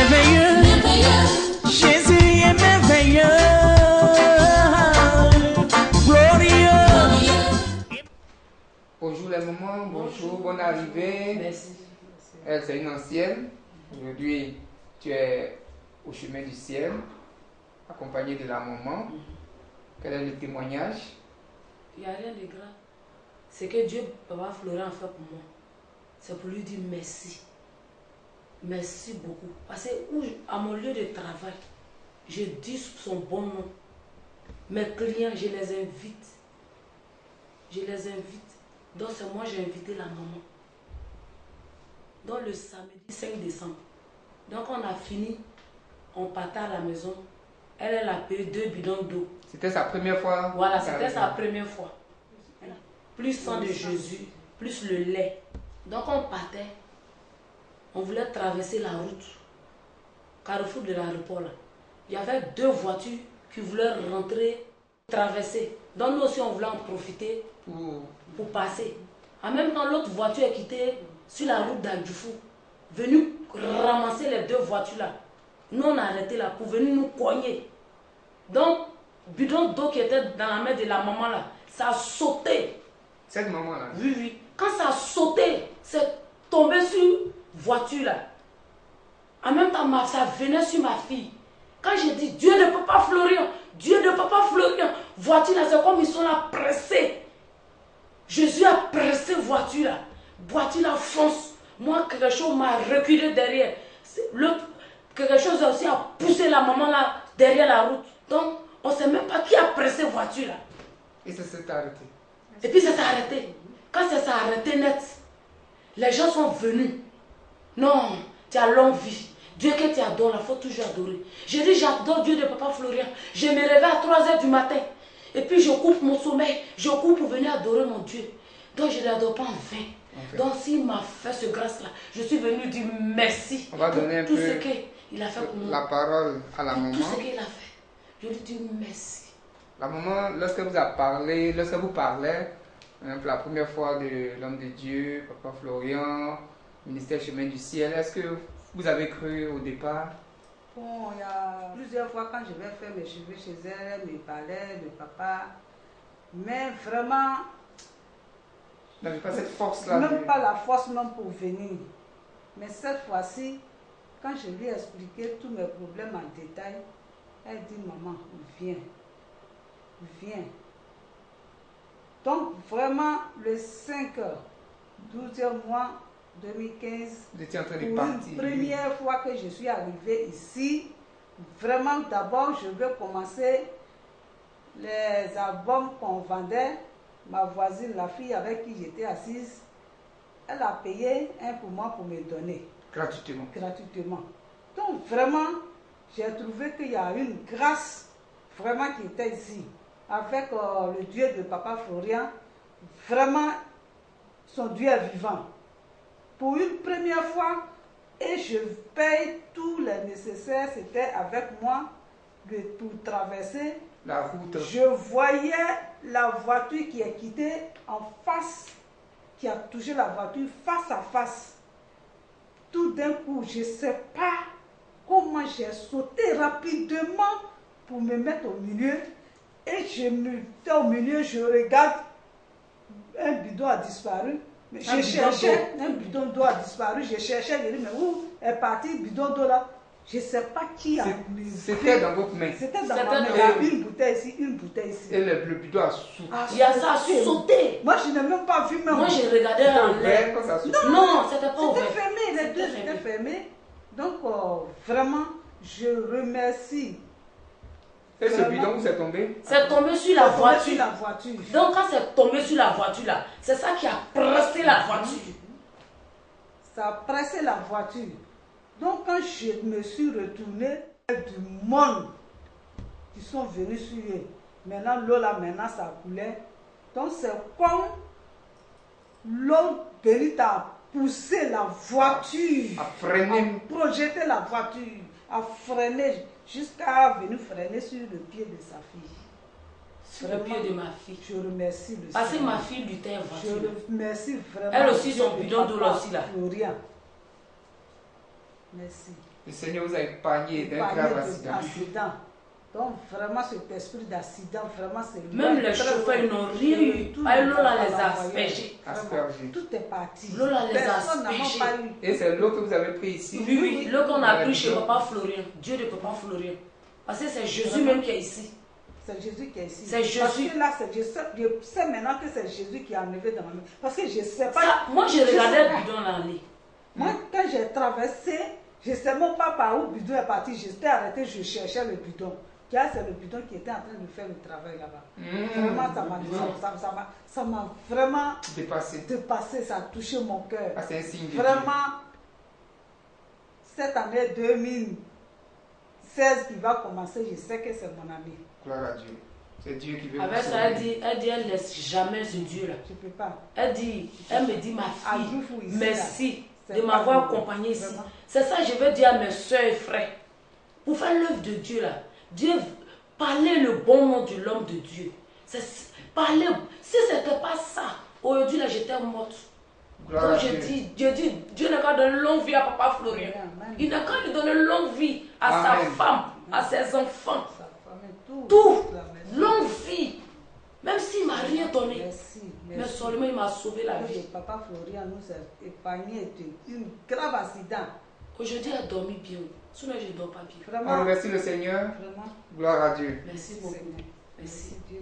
merveilleux. Jésus est merveilleux. Glorieux. Bonjour les mamans, bonjour, bonne arrivée. Merci. Elle, c'est une ancienne. Aujourd'hui, tu es au chemin du ciel, accompagnée de la maman. Quel est le témoignage? Il n'y a rien de grave. C'est que Dieu, Papa Florent, a fait pour moi. C'est pour lui dire merci. Merci beaucoup. Parce que à mon lieu de travail, je dis son bon nom. Mes clients, je les invite. Je les invite. Donc c'est moi j'ai invité la maman. Donc le samedi 5 décembre. Donc on a fini. On partait à la maison. Elle a payé 2 bidons d'eau. C'était sa première fois? Voilà, c'était sa première fois. Plus sang de Jésus, plus le lait. Donc on partait. On voulait traverser la route. Carrefour de l'aéroport là. Il y avait 2 voitures qui voulaient rentrer, traverser. Donc nous aussi on voulait en profiter pour passer. En même temps l'autre voiture est quittée sur la route d'Adjoufou. Venu ramasser les 2 voitures là. Nous on a arrêté là pour venir nous cogner. Donc bidon d'eau qui était dans la main de la maman là, ça a sauté. Cette maman là? Oui, oui. Quand ça a sauté, c'est tombé sur voiture là. En même temps, ça venait sur ma fille. Quand j'ai dit Dieu de Papa Florian, Dieu de Papa Florian, voiture là, c'est comme ils sont là pressés. Jésus a pressé voiture là. Voiture là fonce. Moi, quelque chose m'a reculé derrière. L'autre, quelque chose aussi a poussé la maman là derrière la route. Donc, on ne sait même pas qui a pressé voiture là. Et ça s'est arrêté. Et puis ça s'est arrêté. Quand ça s'est arrêté net, les gens sont venus. Non, tu as longue vie. Dieu que tu adores, il faut toujours adorer. J'ai dit, j'adore Dieu de Papa Florian. Je me réveille à 3h du matin. Et puis je coupe mon sommeil. Je coupe pour venir adorer mon Dieu. Donc je ne l'adore pas en vain. Donc s'il m'a fait ce grâce-là, je suis venue dire merci. On va donner un tout peu ce qu'il a fait pour moi. la parole à la maman. Tout ce qu'il a fait. Je lui dis merci. La maman, lorsque vous parlez, pour la première fois de l'homme de Dieu, Papa Florian, ministère Chemin du Ciel, est-ce que vous avez cru au départ? Bon, il y a plusieurs fois quand je vais faire mes cheveux chez elle, elle me parlait de papa. Mais vraiment, vous n'avez pas cette force-là? Même pas la force même pour venir. Mais cette fois-ci, quand je lui ai expliqué tous mes problèmes en détail, elle dit, maman, viens. Viens. Donc vraiment, le 5 12e mois 2015, vous étiez en train de pour partir. une première fois que je suis arrivée ici, vraiment d'abord je veux commencer les albums qu'on vendait. Ma voisine, la fille avec qui j'étais assise, elle a payé un pour moi pour me donner. Gratuitement. Gratuitement. Donc vraiment, j'ai trouvé qu'il y a une grâce vraiment qui était ici. Avec le Dieu de Papa Florian, vraiment, son Dieu est vivant. Pour une première fois, et je paye tout le nécessaire, c'était avec moi pour traverser la route. Je voyais la voiture qui est quittée en face, qui a touché la voiture face à face. Tout d'un coup, je ne sais pas comment j'ai sauté rapidement pour me mettre au milieu. Et je me suis au milieu, je regarde, un bidon a disparu. Mais je cherchais, un bidon d'eau a disparu, je cherchais, je dis, mais où est parti le bidon d'eau là? Je ne sais pas qui a mis. C'était dans votre main. C'était dans ma main. Il y a une bouteille ici, une bouteille ici. Et le bidon a sauté. Il y a ça a sauté. Moi, je n'ai même pas vu même. Moi, j'ai regardé en l'air. Non, c'était pas ouvert. C'était fermé, les deux étaient fermés. Donc, vraiment, je remercie. Et ce bidon, où c'est tombé? C'est tombé sur la voiture. Donc, quand c'est tombé sur la voiture, là, c'est ça qui a pressé la voiture. Ça a pressé la voiture. Donc, quand je me suis retournée, il y a du monde qui sont venus sur eux. Maintenant, l'eau là, maintenant, ça coulait. Donc, c'est comme l'eau venue à pousser la voiture, à freiner, à projeter la voiture, à freiner, jusqu'à venir freiner sur le pied de sa fille. Sur le pied de ma fille. Je remercie le Parce que ma fille luttait en voiture. Je remercie vraiment. Elle aussi, son bidon d'eau aussi là. Florian. Merci. Le Seigneur vous a épargné d'un Parler grave accident. d'accident. Donc vraiment cet esprit d'accident, vraiment c'est Même les chauffeurs, ils n'ont rien eu. Ah, l'eau là les a aspergés. Aspergé. Tout est parti. L'eau là les a Personne n'a même aspergés. pas eu. Et c'est l'eau que vous avez pris ici. Oui, oui, l'eau qu'on a pris chez Dans la Papa Florian. Dieu de Papa Florian. Parce que c'est Jésus même qui est ici. C'est Jésus qui est ici. C'est Jésus. Parce que là, je sais maintenant que c'est Jésus qui a enlevé dans ma main. Parce que je ne sais pas. Ça, moi, j'ai regardé sais pas. le bidon là aller. Moi, quand j'ai traversé, je ne sais même pas par où le bidon est parti. J'étais arrêté, je cherchais le bidon. Car c'est le bidon qui était en train de faire le travail là-bas. Vraiment, ça m'a vraiment dépassé, ça a touché mon cœur. Ah, c'est un signe de Vraiment, cette année 2016 qui va commencer, je sais que c'est mon ami. Gloire à Dieu. C'est Dieu qui veut Avec vous ça, sauver. elle laisse jamais ce Dieu-là. Je ne peux pas. Elle me dit, ma À fille, Dioufou, ici, merci là, de c'est m'avoir pas accompagnée ici. vraiment. C'est ça que je veux dire à mes soeurs et frères. Pour faire l'œuvre de Dieu là, Dieu, parler le bon nom de l'homme de Dieu. Parler, si ce n'était pas ça, aujourd'hui là j'étais morte. Gloire à Oh, Donc Dieu. Dieu n'a qu'à donner longue vie à Papa Florian. Amen. Il n'a qu'à lui donner longue vie à sa Amen. femme, à ses enfants. Sa famille, Tout, la maison. longue vie. Même s'il ne m'a rien donné. Merci. Mais seulement il m'a sauvé la vie. Papa Florian nous a épargné d'un grave accident. Aujourd'hui, elle a dormi bien. Sinon, je ne dors pas bien. On Vraiment, remercie le Seigneur. vraiment. Gloire à Dieu. Merci beaucoup. Seigneur. Merci. Dieu.